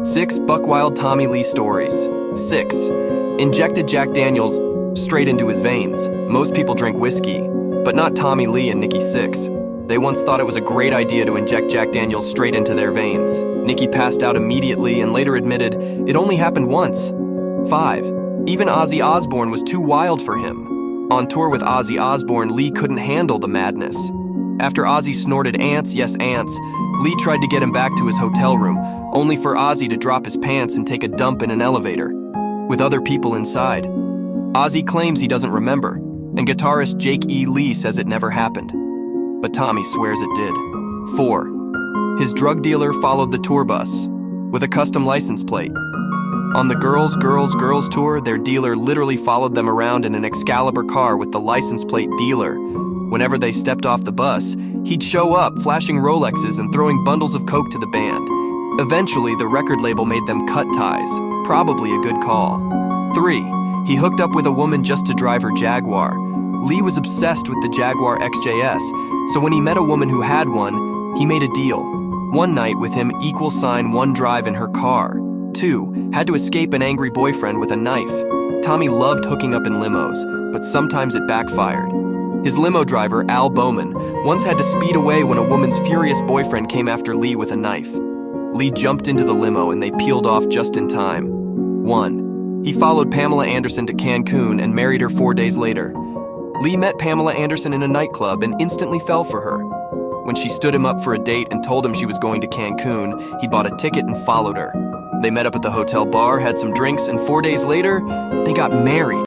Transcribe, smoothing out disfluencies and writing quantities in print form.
6 Buckwild Tommy Lee stories. 6. Injected Jack Daniels straight into his veins. Most people drink whiskey, but not Tommy Lee and Nikki Sixx. They once thought it was a great idea to inject Jack Daniels straight into their veins. Nikki passed out immediately and later admitted it only happened once. 5. Even Ozzy Osbourne was too wild for him. On tour with Ozzy Osbourne, Lee couldn't handle the madness. After Ozzy snorted ants, yes ants, Lee tried to get him back to his hotel room, only for Ozzy to drop his pants and take a dump in an elevator, with other people inside. Ozzy claims he doesn't remember, and guitarist Jake E. Lee says it never happened. But Tommy swears it did. 4. His drug dealer followed the tour bus, with a custom license plate. On the Girls, Girls, Girls tour, their dealer literally followed them around in an Excalibur car with the license plate dealer. Whenever they stepped off the bus, he'd show up, flashing Rolexes and throwing bundles of coke to the band. Eventually, the record label made them cut ties. Probably a good call. 3. He hooked up with a woman just to drive her Jaguar. Lee was obsessed with the Jaguar XJS, so when he met a woman who had one, he made a deal. One night with him = one drive in her car. 2. Had to escape an angry boyfriend with a knife. Tommy loved hooking up in limos, but sometimes it backfired. His limo driver, Al Bowman, once had to speed away when a woman's furious boyfriend came after Lee with a knife. Lee jumped into the limo and they peeled off just in time. 1. He followed Pamela Anderson to Cancun and married her 4 days later. Lee met Pamela Anderson in a nightclub and instantly fell for her. When she stood him up for a date and told him she was going to Cancun, he bought a ticket and followed her. They met up at the hotel bar, had some drinks, and 4 days later, they got married.